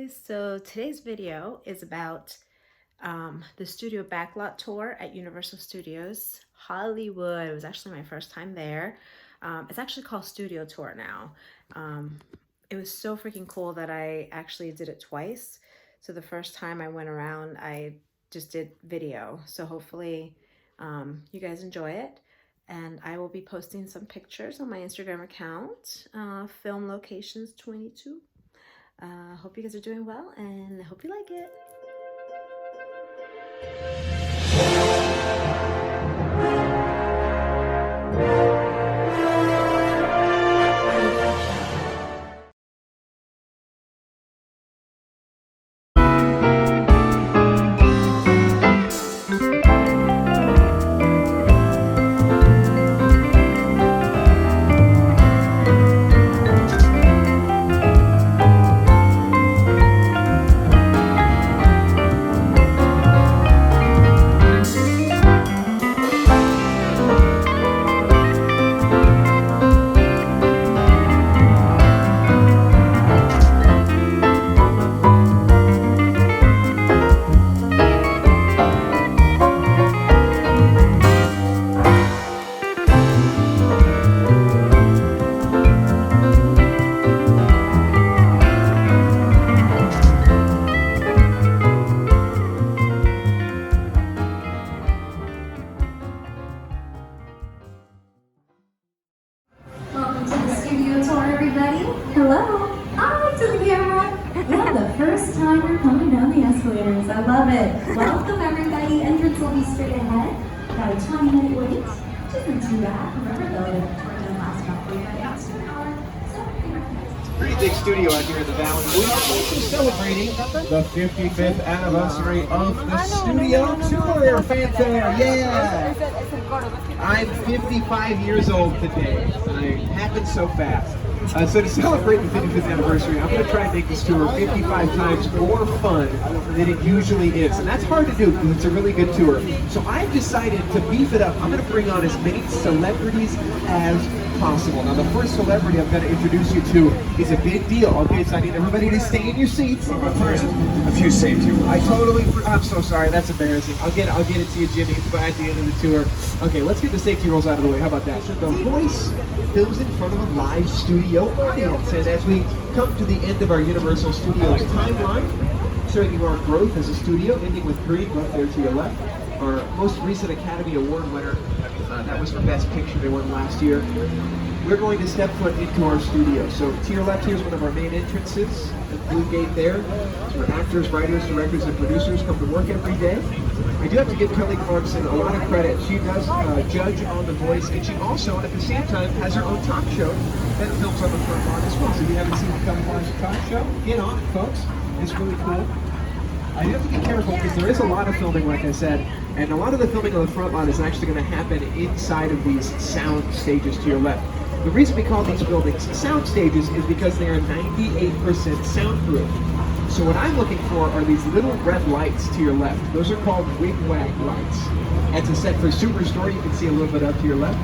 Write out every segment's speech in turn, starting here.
guys, so today's video is about the studio Backlot tour at Universal Studios Hollywood. It was actually my first time there. It's actually called Studio Tour now. It was so freaking cool that I actually did it twice. So the first time I went around, I just did video. So hopefully you guys enjoy it. And I will be posting some pictures on my Instagram account, Film Locations 22. Hope you guys are doing well, and I hope you like it. I love it. Welcome everybody. Entrance will be straight ahead. Got a 20-minute wait. Which isn't too bad. Remember though, the tour doesn't last about 45 minutes to an hour. So pretty big studio out here in the valley. We're also celebrating the 55th anniversary of the studio tour. Fanfare, yeah! I'm 55 years old today. It happened so fast. So to celebrate the 55th anniversary, I'm going to try and make this tour 55 times more fun than it usually is. And that's hard to do because it's a really good tour. So I've decided to beef it up. I'm going to bring on as many celebrities as possible. Now the first celebrity I'm going to introduce you to is a big deal. Okay, so I need everybody to stay in your seats. A few safety rules. I'm so sorry, that's embarrassing. I'll get it to you, Jimmy, at the end of the tour. Okay, let's get the safety rules out of the way. How about that? So the voice films in front of a live studio audience. And as we come to the end of our Universal Studios timeline, showing you our growth as a studio, ending with Green up there to your left. Our most recent Academy Award winner, that was for Best Picture, they won last year. We're going to step foot into our studio. So to your left, here's one of our main entrances, the blue gate there. It's where actors, writers, directors, and producers come to work every day. I do have to give Kelly Clarkson a lot of credit. She does judge on The Voice, and she also, at the same time, has her own talk show that films on the front lawn as well. So if you haven't seen the Kelly Clarkson talk show, get on it, folks. It's really cool. You have to be careful because there is a lot of filming, like I said, and a lot of the filming on the front lawn is actually going to happen inside of these sound stages to your left. The reason we call these buildings sound stages is because they are 98% soundproof. So what I'm looking for are these little red lights to your left. Those are called wigwag lights. That's a set for Superstore. You can see a little bit up to your left.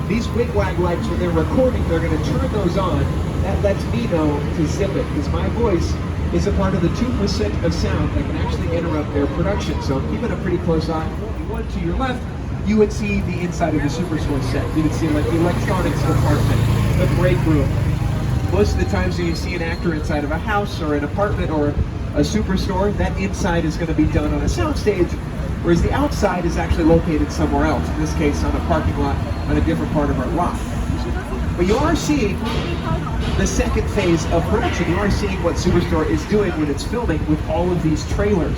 These wigwag lights, when they're recording, they're going to turn those on. That lets me know to zip it because my voice is a part of the 2% of sound that can actually interrupt their production. So keeping a pretty close eye. One to your left, you would see the inside of the Superstore set. You would see like the electronics department, the break room. Most of the times when you see an actor inside of a house or an apartment or a Superstore, that inside is going to be done on a soundstage, whereas the outside is actually located somewhere else, in this case on a parking lot on a different part of our lot. But you are seeing the second phase of production. You are seeing what Superstore is doing when it's filming with all of these trailers.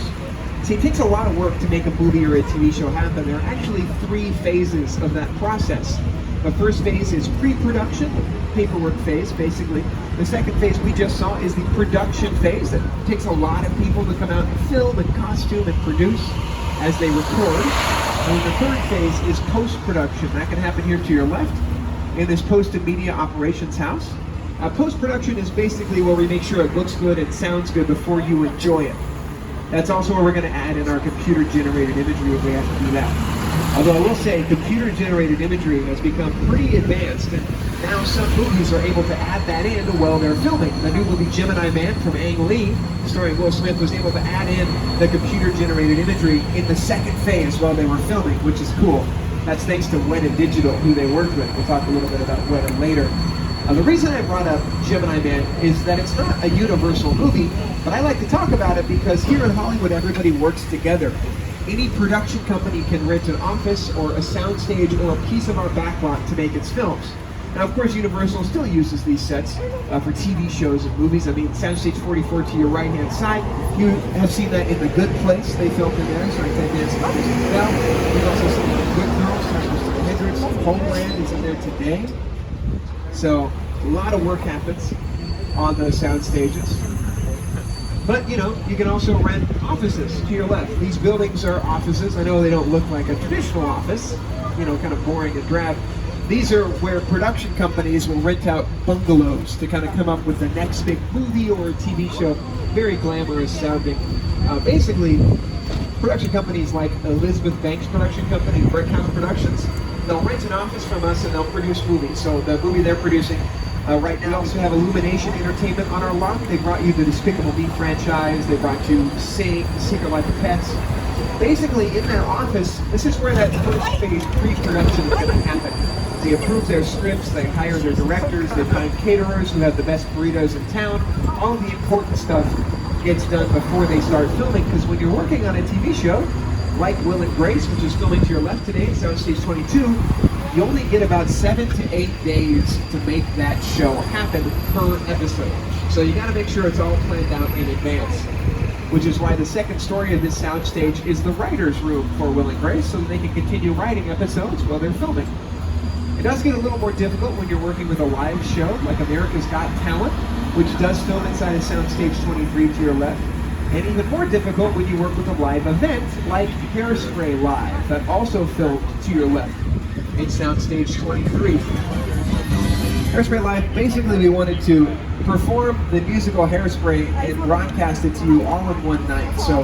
See, it takes a lot of work to make a movie or a TV show happen. There are actually 3 phases of that process. The first phase is pre-production, paperwork phase, basically. The second phase we just saw is the production phase. That takes a lot of people to come out and film and costume and produce as they record. And the third phase is post-production. That can happen here to your left in this post and media operations house. Post-production is basically where we make sure it looks good and sounds good before you enjoy it. That's also where we're going to add in our computer-generated imagery if we have to do that. Although I will say, computer-generated imagery has become pretty advanced, and now some movies are able to add that in while they're filming. The new movie Gemini Man from Ang Lee, starring Will Smith, was able to add in the computer-generated imagery in the second phase while they were filming, which is cool. That's thanks to Weta Digital, who they worked with. We'll talk a little bit about Weta later. The reason I brought up Gemini Man is that it's not a Universal movie, but I like to talk about it because here in Hollywood, everybody works together. Any production company can rent an office or a soundstage or a piece of our backlot to make its films. Now, of course, Universal still uses these sets for TV shows and movies. I mean, Soundstage 44 to your right-hand side, you have seen that in The Good Place. They filmed in there, starring Ted Danson. Now, you've also seen The Good Girls, starring Mr. Hendricks. Homeland is in there today. So, a lot of work happens on those sound stages. But, you know, you can also rent offices to your left. These buildings are offices. I know they don't look like a traditional office, you know, kind of boring and drab. These are where production companies will rent out bungalows to kind of come up with the next big movie or TV show. Very glamorous sounding. Basically, production companies like Elizabeth Banks Production Company, Brickhouse Productions, they'll rent an office from us and they'll produce movies. So the movie they're producing right now, we also have Illumination Entertainment on our lot. They brought you the Despicable Me franchise. They brought you Sing, Secret Life of Pets. Basically, in their office, this is where that first phase pre-production is going to happen. They approve their scripts, they hire their directors, they find caterers who have the best burritos in town. All of the important stuff gets done before they start filming, because when you're working on a TV show, like Will and Grace, which is filming to your left today, Soundstage 22, you only get about 7 to 8 days to make that show happen per episode. So you got to make sure it's all planned out in advance, which is why the second story of this soundstage is the writer's room for Will and Grace, so that they can continue writing episodes while they're filming. It does get a little more difficult when you're working with a live show like America's Got Talent, which does film inside of Soundstage 23 to your left. And even more difficult when you work with a live event like Hairspray Live, that also filmed to your left in Soundstage 23. Hairspray Live, basically we wanted to perform the musical Hairspray and broadcast it to you all in one night. So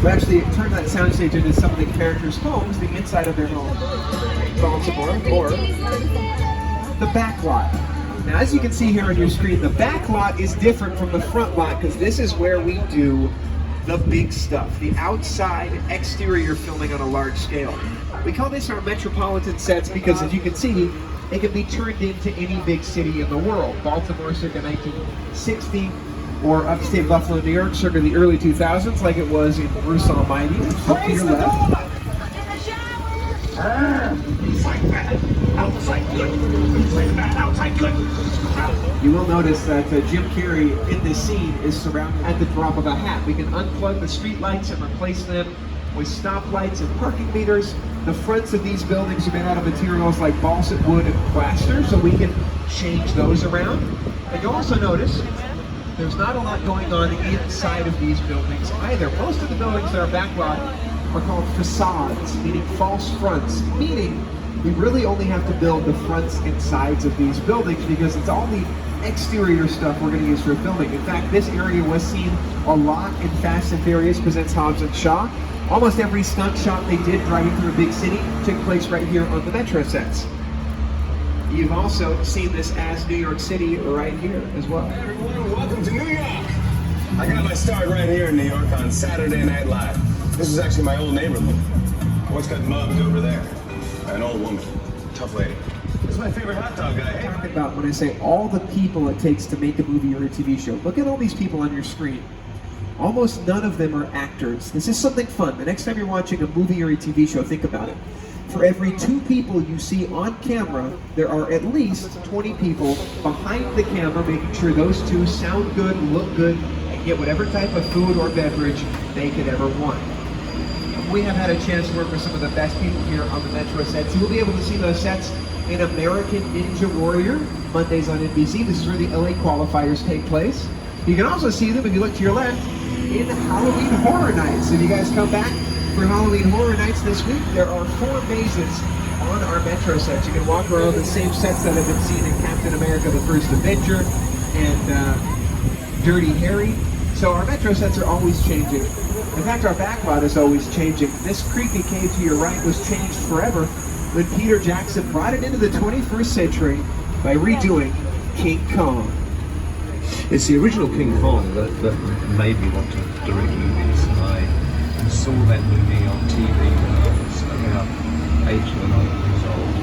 we actually turned that soundstage into some of the characters' homes, the inside of their home, Baltimore, or the Backlot. Now, as you can see here on your screen, the Backlot is different from the front lot because this is where we do the big stuff, the outside exterior filming on a large scale. We call this our metropolitan sets because, as you can see, it can be turned into any big city in the world. Baltimore circa 1960, or upstate Buffalo, New York circa the early 2000s, like it was in Bruce Almighty. Up to your left. Inside bad, outside good. Inside bad, outside good. You will notice that Jim Carrey in this scene is surrounded at the drop of a hat. We can unplug the street lights and replace them with stoplights and parking meters. The fronts of these buildings are made out of materials like balsa wood and plaster, so we can change those around. And you'll also notice there's not a lot going on inside of these buildings either. Most of the buildings that are backlot are called facades, meaning false fronts, meaning we really only have to build the fronts and sides of these buildings because it's all the exterior stuff we're going to use for filming. In fact, this area was seen a lot in Fast and Furious Presents Hobbs and Shaw. Almost every stunt shot they did driving through a big city took place right here on the Metro sets. You've also seen this as New York City right here as well. Hey everyone, welcome to New York. I got my start right here in New York on Saturday Night Live. This is actually my old neighborhood. I once got mugged over there. An old woman, tough lady. This is my favorite hot dog guy. Hey. Talk about when I say all the people it takes to make a movie or a TV show. Look at all these people on your screen. Almost none of them are actors. This is something fun. The next time you're watching a movie or a TV show, think about it. For every 2 people you see on camera, there are at least 20 people behind the camera making sure those 2 sound good, look good, and get whatever type of food or beverage they could ever want. We have had a chance to work with some of the best people here on the Metro sets. You will be able to see those sets in American Ninja Warrior, Mondays on NBC. This is where the LA qualifiers take place. You can also see them, if you look to your left, in Halloween Horror Nights. If you guys come back for Halloween Horror Nights this week, there are 4 mazes on our Metro sets. You can walk around the same sets that have been seen in Captain America: The First Avenger and Dirty Harry. So our metro sets are always changing. In fact, our backlot is always changing. This creepy cave to your right was changed forever when Peter Jackson brought it into the 21st century by redoing King Kong. It's the original King Kong that made me want to direct movies. I saw that movie on TV when I was about 8 or 9 years old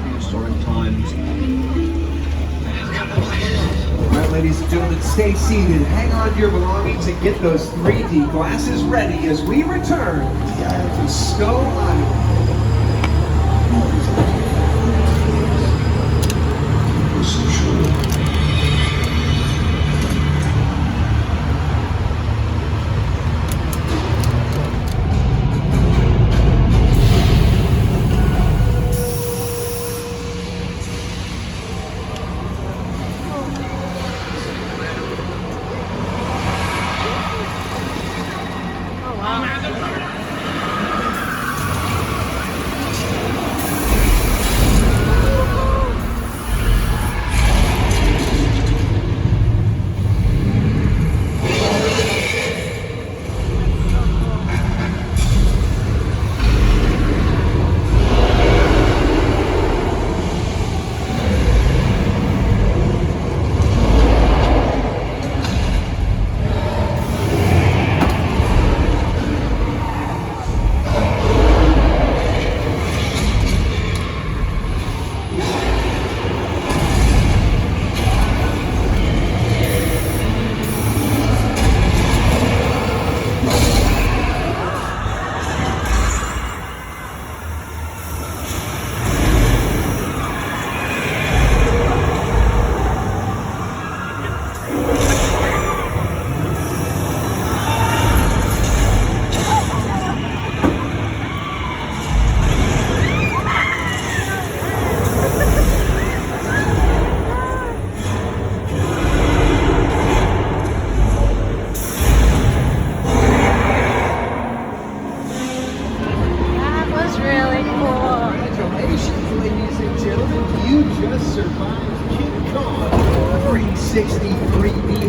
in historic times. All right, ladies and gentlemen, stay seated, hang on to your belongings, and get those 3D glasses ready as we return to Skull Island.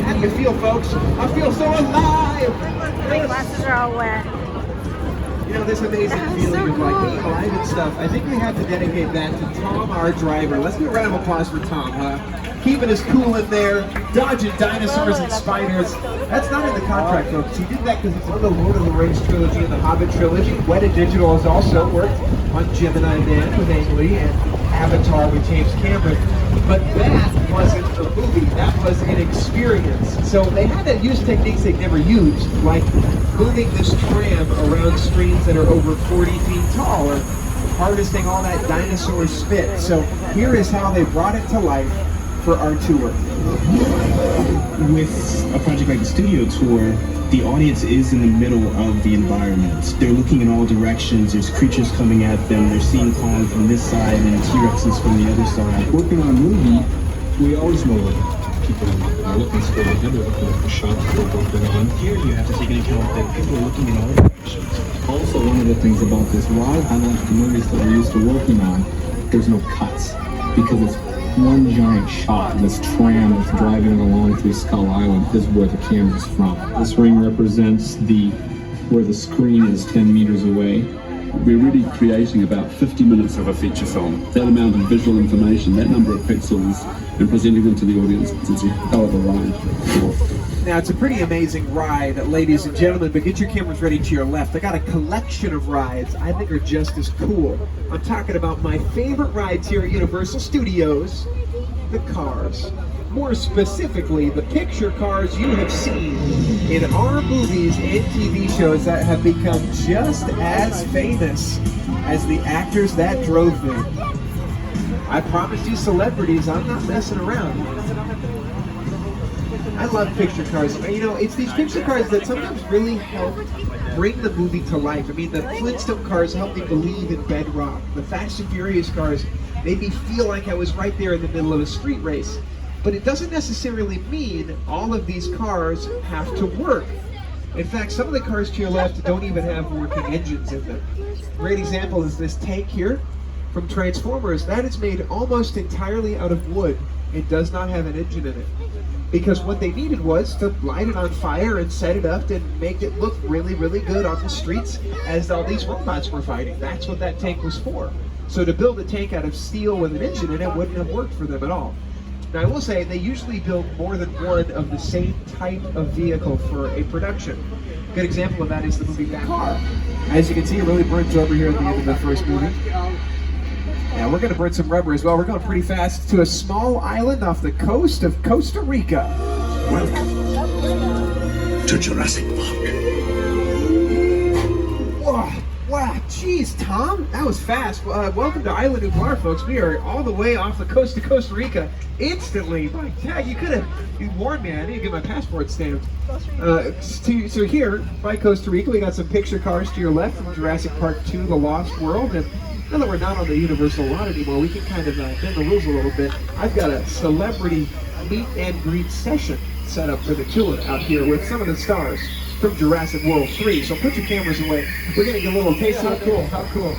How do you feel, folks? I feel so alive! My glasses are all wet. You know, this amazing feeling of like being alive and stuff. I think we have to dedicate that to Tom, our driver. Let's give a round of applause for Tom, huh? Keeping us cool in there, dodging dinosaurs and spiders. That's not in the contract, folks. He did that because it's on the Lord of the Rings trilogy and the Hobbit trilogy. Weta Digital has also worked on Gemini Man with Ang Lee and Avatar with James Cameron. But that wasn't a movie, that was an experience. So they had to use techniques they'd never used, like moving this tram around screens that are over 40 feet tall, or harvesting all that dinosaur spit. So here is how they brought it to life for our tour. With a project like the studio tour, the audience is in the middle of the environment. They're looking in all directions, there's creatures coming at them, they're seeing Kong from this side and T-Rexes from the other side. Working on a movie, we always know what people are looking for, they're looking for shots that we're working on. Here you have to take into account that people are looking in all directions. Also, one of the things about this ride, unlike the movies that we're used to working on, there's no cuts, because it's one giant shot. This tram that's driving along through Skull Island is where the camera's from. This ring represents where the screen is 10 meters away. We're really creating about 50 minutes of a feature film. That amount of visual information, that number of pixels, and presenting them to the audience, it's a hell of a ride. Now, it's a pretty amazing ride, ladies and gentlemen, but get your cameras ready to your left. I got a collection of rides I think are just as cool. I'm talking about my favorite rides here at Universal Studios, the cars. More specifically, the picture cars you have seen in our movies and TV shows that have become just as famous as the actors that drove them. I promised you celebrities, I'm not messing around. I love picture cars. You know, it's these picture cars that sometimes really help bring the movie to life. I mean, the Flintstone cars help me believe in bedrock. The Fast and Furious cars made me feel like I was right there in the middle of a street race. But it doesn't necessarily mean all of these cars have to work. In fact, some of the cars to your left don't even have working engines in them. A great example is this tank here from Transformers. That is made almost entirely out of wood. It does not have an engine in it. because what they needed was to light it on fire and set it up and make it look really, really good on the streets as all these robots were fighting. That's what that tank was for. So to build a tank out of steel with an engine in it wouldn't have worked for them at all. Now I will say they usually build more than one of the same type of vehicle for a production. A good example of that is the movie Backlot. As you can see, it really burns over here at the end of the first movie. Now we're going to burn some rubber as well. We're going pretty fast to a small island off the coast of Costa Rica. Welcome to Jurassic Park. Whoa, wow, geez, Tom, that was fast. Welcome to Isla Nublar, folks. We are all the way off the coast of Costa Rica instantly. My God, you warned me. I need to get my passport stamped. So here, by Costa Rica, we got some picture cars to your left from Jurassic Park 2, The Lost World. And now that we're not on the Universal lot anymore, we can kind of bend the rules a little bit. I've got a celebrity meet and greet session set up for the tour out here with some of the stars from Jurassic World 3. So put your cameras away. We're going to get a little taste. How cool, how cool.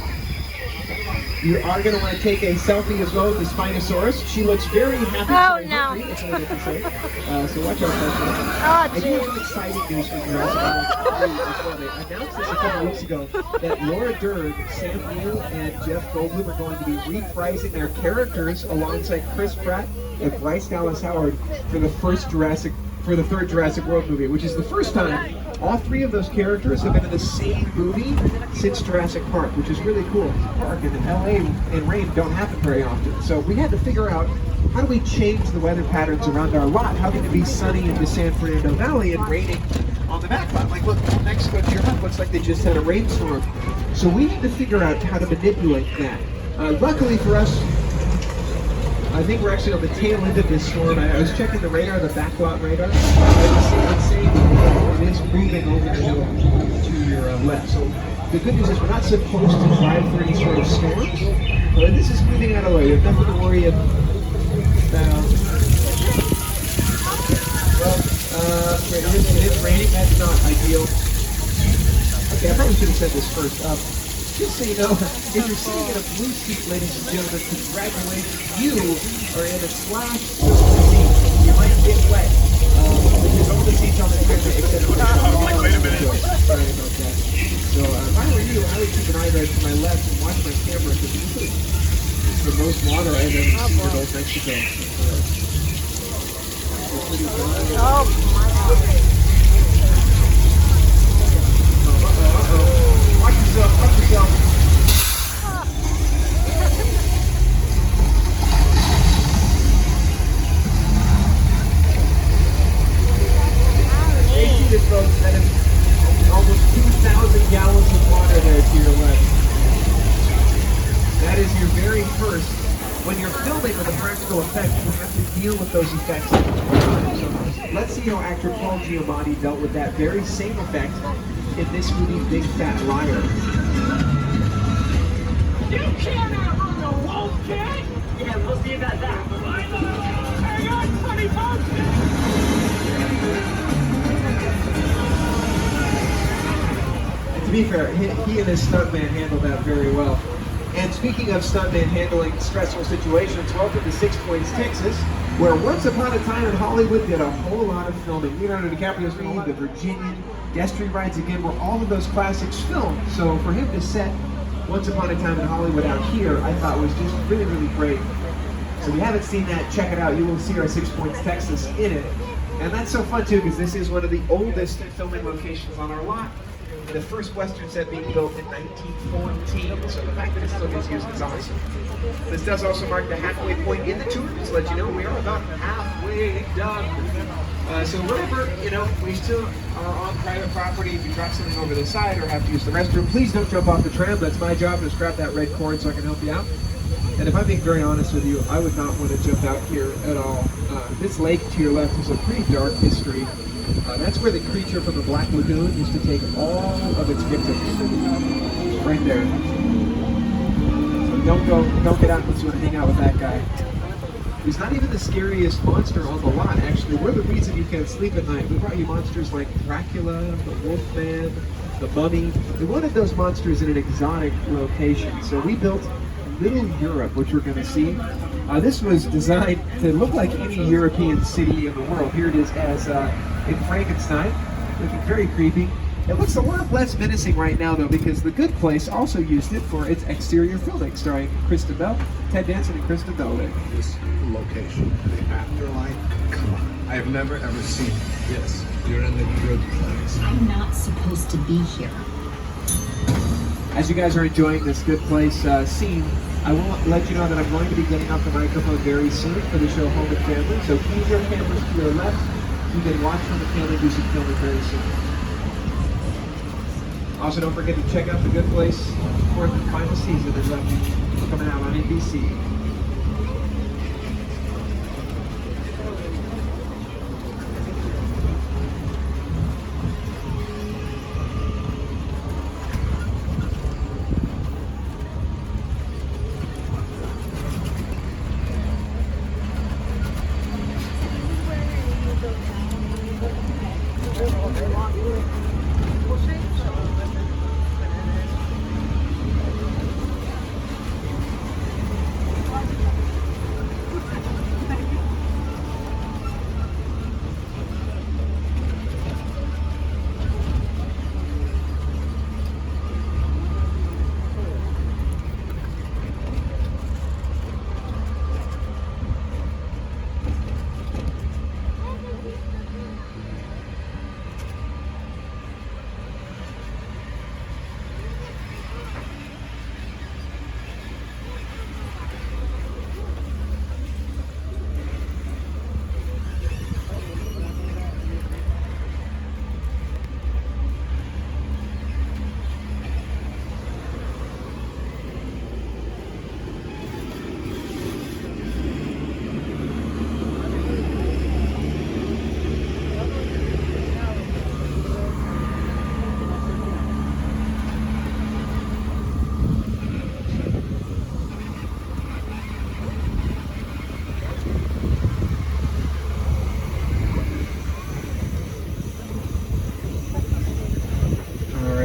You are going to want to take a selfie as well with the Spinosaurus. She looks very happy. Oh, no. That's what I have to say. So watch out for that. Oh, I do have some exciting news from Jurassic World 3 as well. They announced this a couple weeks ago that Laura Dern, Sam Neill, and Jeff Goldblum are going to be reprising their characters alongside Chris Pratt and Bryce Dallas Howard for the third Jurassic World movie, which is the first time all three of those characters have been in the same movie since Jurassic Park, which is really cool. Park in LA and rain don't happen very often. So we had to figure out, how do we change the weather patterns around our lot? How can it be sunny in the San Fernando Valley and raining on the backlot? Like, look, Mexico to your left looks like they just had a rainstorm. So we need to figure out how to manipulate that. Luckily for us, I think we're actually on the tail end of this storm. I was checking the radar, the backlot radar. It's saying it is moving over the hill to your left. So the good news is we're not supposed to drive through any sort of storms, but this is moving out of the way. You have nothing to worry about. Well, it is raining. That's not ideal. Okay, I probably should have said this first. Just so you know, if you're sitting in a blue seat, ladies and gentlemen, congratulations, you are in a slash seat. You might get wet. Because all the seats on the train, except for the wait a minute. Sorry about that. So if I were you, I would keep an eye there to my left and watch my camera, because it's the most water I've ever seen in Old Mexico. Oh, my God. Watch yourself, watch yourself. They see this, folks. That is almost 2,000 gallons of water there to your left. That is your very first. When you're filming with a practical effect, you have to deal with those effects. So let's see how actor Paul Giamatti dealt with that very same effect in this movie, Big Fat Liar. You can't outrun the wolf, kid! Yeah, we'll see about that. Hang on, funny folks! To be fair, he and his stuntman handled that very well. And speaking of stuntman handling stressful situations, welcome to 6 Points, Texas, where once upon a time in Hollywood did a whole lot of filming. Leonardo DiCaprio's movie, The Virginian, Destiny Rides Again, where all of those classics filmed. So for him to set Once Upon a Time in Hollywood out here, I thought was just really, really great. So if you haven't seen that, check it out. You will see our 6 Points, Texas in it. And that's so fun too, because this is one of the oldest filming locations on our lot. The first Western set being built in 1914, so the fact that it still gets used is awesome. This does also mark the halfway point in the tour, just to let you know we are about halfway done. So whenever, we still are on private property, if you drop something over the side or have to use the restroom, please don't jump off the tram. That's my job, just grab that red cord so I can help you out. And if I'm being very honest with you, I would not want to jump out here at all. This lake to your left is a pretty dark history. That's where the creature from the Black Lagoon used to take all of its victims. Right there. So don't get out unless you want to hang out with that guy. He's not even the scariest monster on the lot, actually. We're the reason you can't sleep at night. We brought you monsters like Dracula, the Wolfman, the Mummy. We wanted those monsters in an exotic location. So we built Little Europe, which we're going to see. This was designed to look like any European city in the world. Here it is as in Frankenstein, looking very creepy. It looks a lot less menacing right now, though, because The Good Place also used it for its exterior filming, starring Kristen Bell, Ted Danson, and Kristen Bell. This location, the afterlife, come on. I have never ever seen this. You're in the good place. I'm not supposed to be here. As you guys are enjoying this Good Place scene, I will let you know that I'm going to be getting off the microphone very soon for the show Home and Family. So keep your cameras to your left. You can watch Home and Family do some filming very soon. Also, don't forget to check out The Good Place for the final season is coming out on NBC.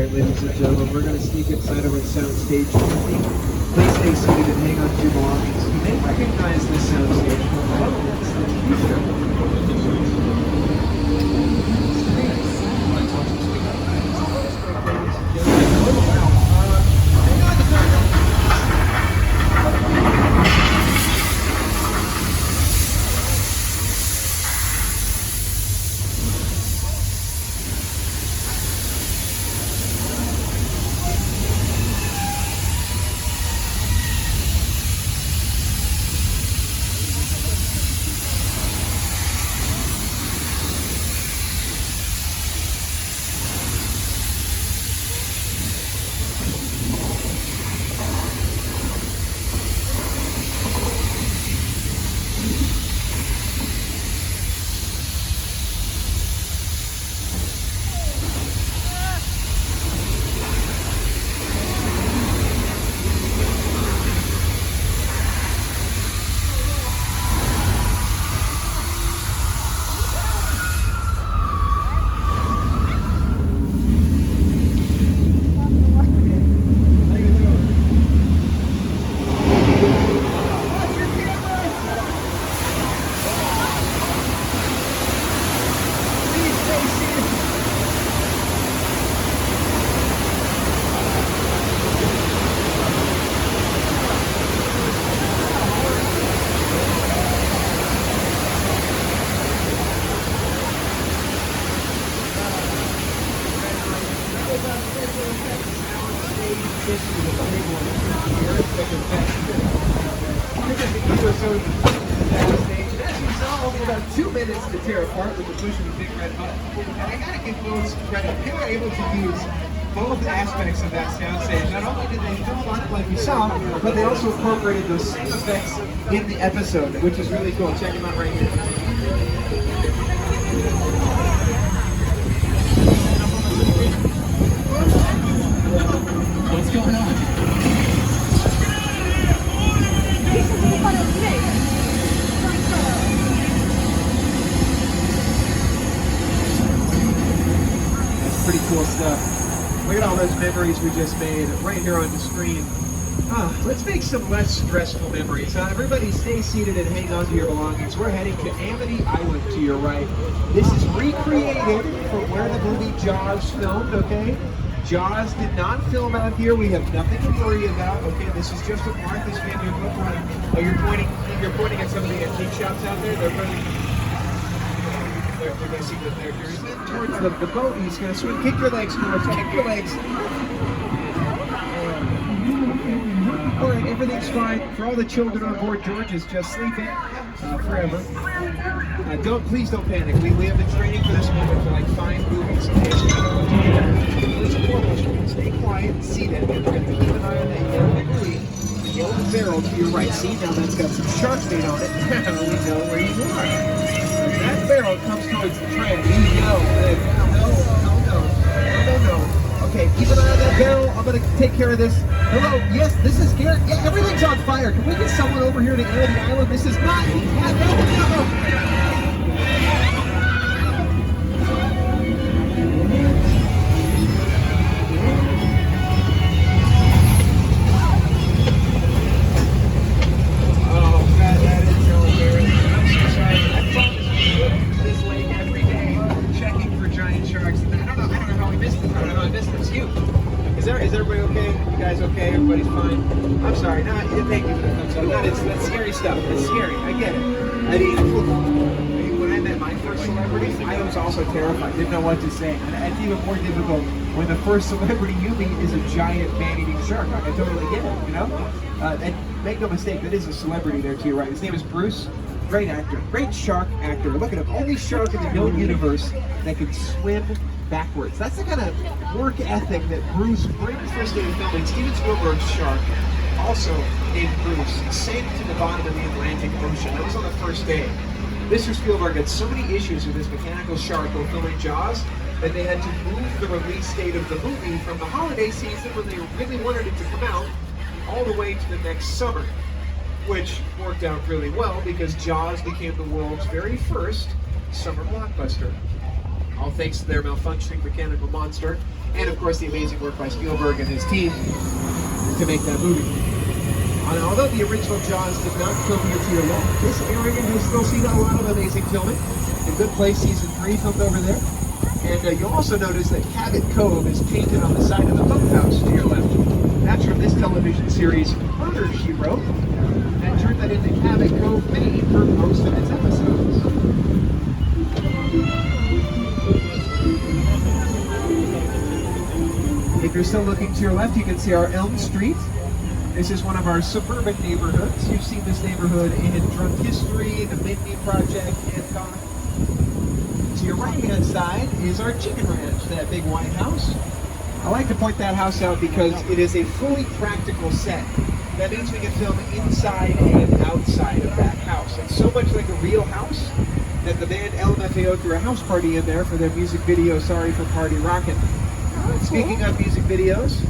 Ladies and gentlemen, we're going to sneak inside of our soundstage. Please stay seated and hang on to your belongings. You may recognize this soundstage from the TV show. About 2 minutes to tear apart with the push of the big red button. And I gotta give folks credit. They were able to use both aspects of that soundstage. Not only did they film on it like you saw, but they also incorporated those same effects in the episode, which is really cool. Check them out right here. What's going on? Pretty cool stuff. Look at all those memories we just made right here on the screen. Let's make some less stressful memories. Everybody stay seated and hang on to your belongings. We're heading to Amity Island to your right. This is recreated from where the movie Jaws filmed, okay? Jaws did not film out here. We have nothing to worry about, okay? This is just what Martha's Vineyard looked like. Oh, you're pointing at some of the antique shops out there? They're going to see what they're doing. Towards the boat, he's going to swim. Kick your legs, George. Kick your legs. All right, everything's fine. For all the children on board, George is just sleeping forever. Please don't panic. We have been training for this moment for like 5 movies. Okay, so first and foremost, stay quiet, seated, and we're going to keep an eye on that yellow barrel to your right. See, now that's got some shark bait on it. We know where you are. As that barrel comes towards the trend, you know. No. Okay, keep an eye on that barrel. I'm going to take care of this. Hello, yes, this is Garrett. Yeah, everything's on fire. Can we get someone over here to Amity Island? This is not. No. Is everybody okay? You guys okay? Everybody's fine? I'm sorry. No, thank you for the thumbs up. That's scary stuff. It's scary. I get it. I mean, when I met my first celebrity, I was also terrified. Didn't know what to say. And it's even more difficult when the first celebrity you meet is a giant man-eating shark. I totally get it, you know? And make no mistake, that is a celebrity there to your right. His name is Bruce. Great actor. Great shark actor. Look at him. Only shark in the known universe that can swim backwards. That's the kind of work ethic that Bruce brings this day of filming. Steven Spielberg's shark, also named Bruce, sank to the bottom of the Atlantic Ocean. That was on the first day. Mr. Spielberg had so many issues with his mechanical shark while filming Jaws that they had to move the release date of the movie from the holiday season when they really wanted it to come out all the way to the next summer, which worked out really well because Jaws became the world's very first summer blockbuster. All thanks to their malfunctioning mechanical monster, and of course the amazing work by Spielberg and his team to make that movie. And although the original Jaws did not film here to your left, this area has still seen a lot of amazing filming. A Good Place Season 3 filmed over there. And you'll also notice that Cabot Cove is painted on the side of the boathouse to your left. That's from this television series, Murder, She Wrote, that turned that into Cabot Cove, Maine for most of its episodes. If you're still looking to your left, you can see our Elm Street. This is one of our suburban neighborhoods. You've seen this neighborhood in Drunk History, the Mindy Project, Hancock. To your right-hand side is our chicken ranch, that big white house. I like to point that house out because it is a fully practical set. That means we can film inside and outside of that house. It's so much like a real house that the band LMFAO threw a house party in there for their music video, Sorry for Party Rockin'. Speaking of music videos,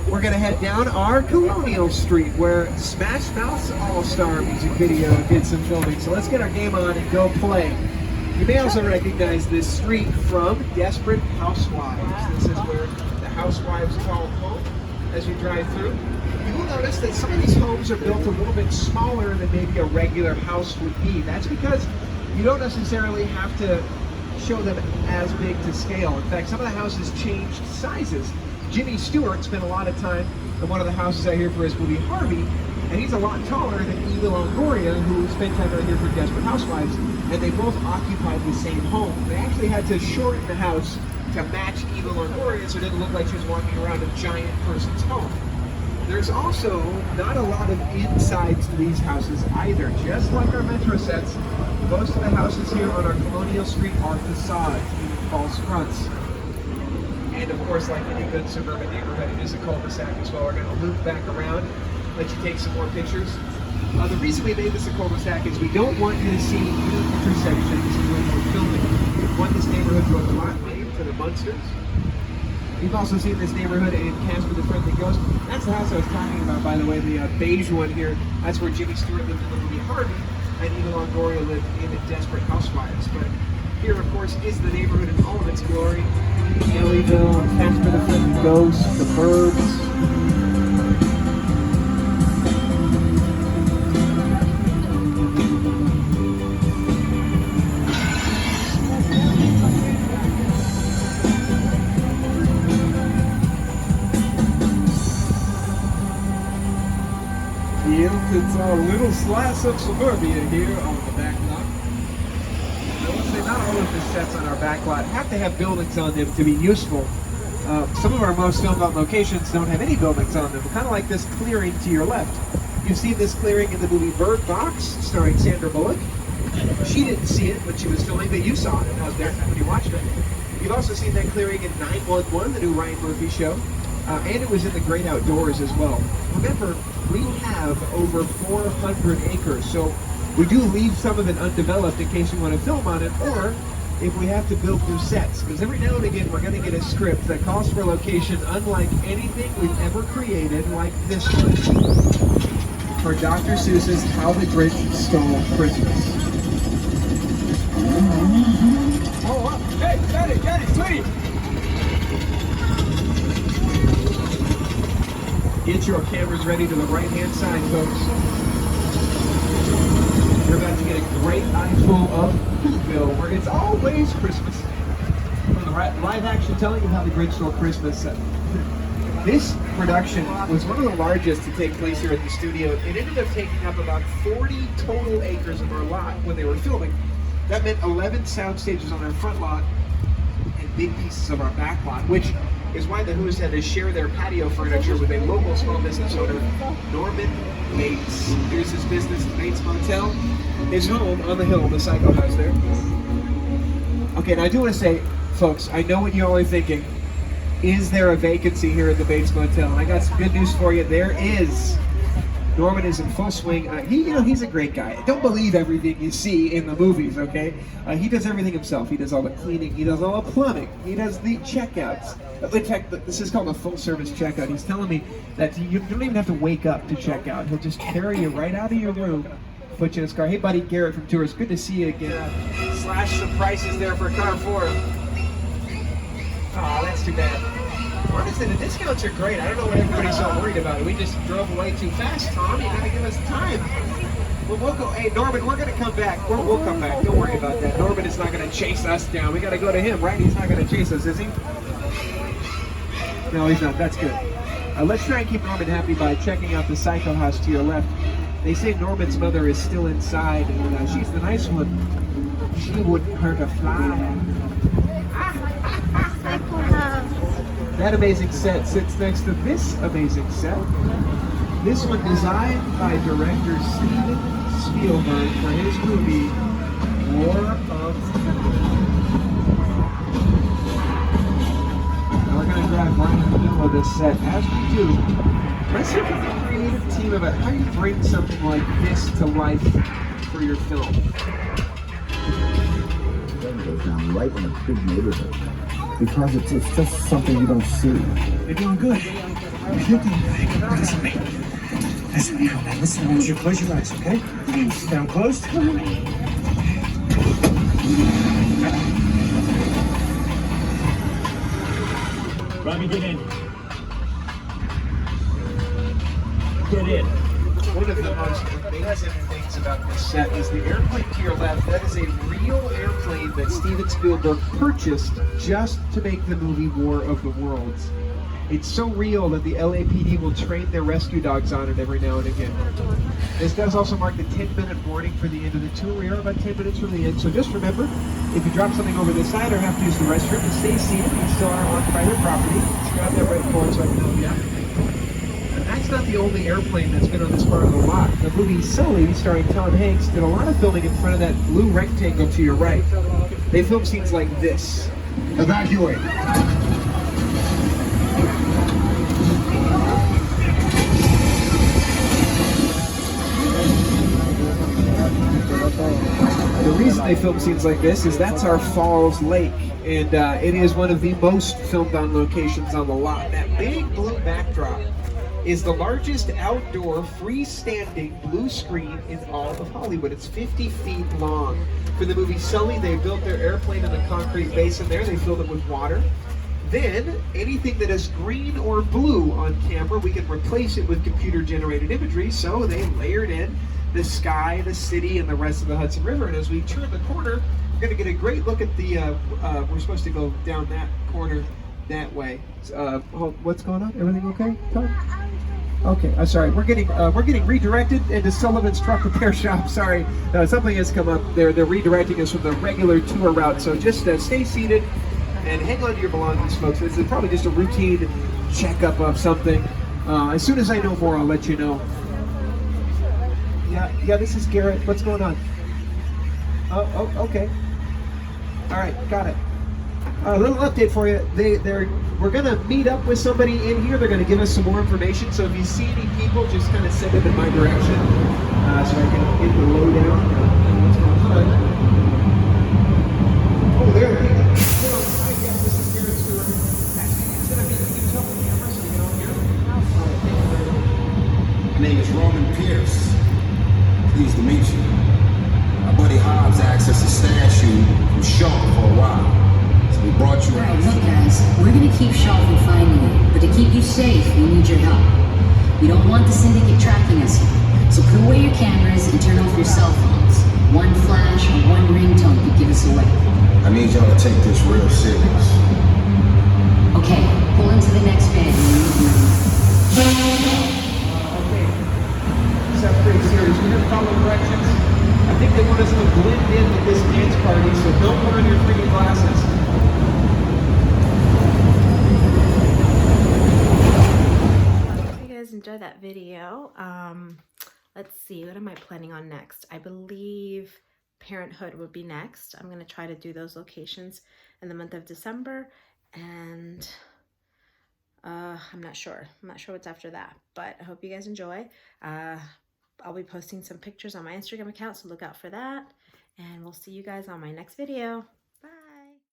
we're going to head down our Colonial Street where Smash Mouth's All-Star music video did some filming. So let's get our game on and go play. You may also recognize this street from Desperate Housewives. This is where the housewives call home as we drive through. You will notice that some of these homes are built a little bit smaller than maybe a regular house would be. That's because you don't necessarily have to show them as big to scale. In fact, some of the houses changed sizes. Jimmy Stewart spent a lot of time in one of the houses out here for his movie Harvey, and he's a lot taller than Eva Longoria, who spent time out here for Desperate Housewives, and they both occupied the same home. They actually had to shorten the house to match Eva Longoria so it didn't look like she was walking around a giant person's home. There's also not a lot of insides to these houses either. Just like our metro sets, most of the houses here on our Colonial Street are facades, meaning false fronts. And of course, like any good suburban neighborhood, it is a cul-de-sac as well. We're going to loop back around, let you take some more pictures. The reason we made this a cul-de-sac is we don't want you to see any intersections when we're filming. We want this neighborhood to look a lot named for the Munsters. You've also seen this neighborhood in Casper the Friendly Ghost. That's the house I was talking about, by the way, the beige one here. That's where Jimmy Stewart lived in the movie Harvey, and Eva Longoria lived in Desperate Housewives. But here, of course, is the neighborhood in all of its glory. Elleville, Casper the Friendly Ghost, the Burbs. It's a little slice of suburbia here on the back lot. I will say not all of the sets on our back lot have to have buildings on them to be useful. Some of our most filmed on locations don't have any buildings on them, kind of like this clearing to your left. You've seen this clearing in the movie Bird Box, starring Sandra Bullock. She didn't see it when she was filming, but you saw it out there when you watched it. You've also seen that clearing in 911, the new Ryan Murphy show, and it was in the great outdoors as well. Remember, we have over 400 acres, so we do leave some of it undeveloped in case you want to film on it, or if we have to build new sets, because every now and again we're going to get a script that calls for a location unlike anything we've ever created, like this one, for Dr. Seuss's How the Grinch Stole Christmas. Oh, up. Hey, Daddy, sweetie. Get your cameras ready to the right-hand side, folks. You're about to get a great eyeful of Whoville, where it's always Christmas. Live action telling you how the Grinch stole Christmas. This production was one of the largest to take place here at the studio. It ended up taking up about 40 total acres of our lot when they were filming. That meant 11 sound stages on our front lot and big pieces of our back lot, which is why the Who's had to share their patio furniture with a local small business owner, Norman Bates. Here's his business, the Bates Motel. His home on the hill, the Psycho House there. Okay, now I do want to say, folks, I know what you all are thinking. Is there a vacancy here at the Bates Motel? And I got some good news for you. There is. Norman is in full swing. He's a great guy. Don't believe everything you see in the movies, okay? He does everything himself. He does all the cleaning. He does all the plumbing. He does the checkouts. In fact, this is called a full-service checkout. He's telling me that you don't even have to wake up to check out. He'll just carry you right out of your room, put you in his car. Hey, buddy, Garrett from Tours. Good to see you again. Slash some prices there for car 4. Oh, that's too bad. Honestly, the discounts are great. I don't know what everybody's so worried about. We just drove away too fast, Tom. You gotta give us time. Well, we'll go. Hey, Norman, we're gonna come back. We'll come back. Don't worry about that. Norman is not gonna chase us down. We gotta go to him, right? He's not gonna chase us, is he? No, he's not. That's good. Let's try and keep Norman happy by checking out the Psycho House to your left. They say Norman's mother is still inside, and she's the nice one. She wouldn't hurt a fly. That amazing set sits next to this amazing set. This one designed by director Steven Spielberg for his movie War of We're going to drive right in the middle of this set. As we do, let's hear from the creative team about how you bring something like this to life for your film. Goes down right in a big neighborhood. Because it's just something you don't see. You're doing good. You're doing good. Listen to me. Listen now. Now listen. I want you to close your eyes, okay? Sit down closed. Robbie, get in. Get in. One of the most amazing things about this set is the airplane to your left. That is a real airplane that Steven Spielberg purchased just to make the movie War of the Worlds. It's so real that the LAPD will train their rescue dogs on it every now and again. This does also mark the 10-minute warning for the end of the tour. We are about 10 minutes from the end, so just remember, if you drop something over this side or have to use the restroom, to stay seated. You still are on private property. Just grab that red cord so I can help you out. That's not the only airplane that's been on this part of the lot. The movie Sully, starring Tom Hanks, did a lot of filming in front of that blue rectangle to your right. They filmed scenes like this. Evacuate. The reason they film scenes like this is that's our Falls Lake, and it is one of the most filmed on locations on the lot. That big blue backdrop is the largest outdoor freestanding blue screen in all of Hollywood. It's 50 feet long. For the movie Sully, they built their airplane in the concrete basin there. They filled it with water. Then, anything that is green or blue on camera, we can replace it with computer-generated imagery, so they layered in the sky, the city, and the rest of the Hudson River. And as we turn the corner, we're going to get a great look at the, we're supposed to go down that corner that way. What's going on? Everything okay, Tom? Okay, I'm sorry. We're getting redirected into Sullivan's Truck Repair Shop. Sorry, something has come up. They're redirecting us from the regular tour route. So just stay seated and hang on to your belongings, folks. This is probably just a routine checkup of something. As soon as I know more, I'll let you know. Yeah. This is Garrett. What's going on? Oh, okay. All right, got it. A little update for you. We're gonna meet up with somebody in here. They're gonna give us some more information. So if you see any people, just kind of send them in my direction, so I can get the lowdown. What's going on? Oh, there. I guess this is Garrett Stewart. Actually, it's gonna be. You can tell the camera so we can all hear. My name is Roman Pierce. Pleased to meet you. My buddy Hobbs asked us to stash you from Shaw for a while. We brought you out. Alright, look guys, we're gonna keep Shaw from finding you, but to keep you safe, we need your help. We don't want the syndicate tracking us here, so put away your cameras and turn off your cell phones. One flash or one ringtone could give us away. I need y'all to take this real serious. Okay, pull into the next van. Okay. Sounds pretty serious. We're gonna follow directions. I think they want us to blend in with this dance party, so don't wear your 3D glasses. Enjoy that video. Let's see, what am I planning on next? I believe Parenthood would be next. I'm going to try to do those locations in the month of December, and I'm not sure what's after that, but I hope you guys enjoy. I'll be posting some pictures on my Instagram account, so look out for that, and we'll see you guys on my next video.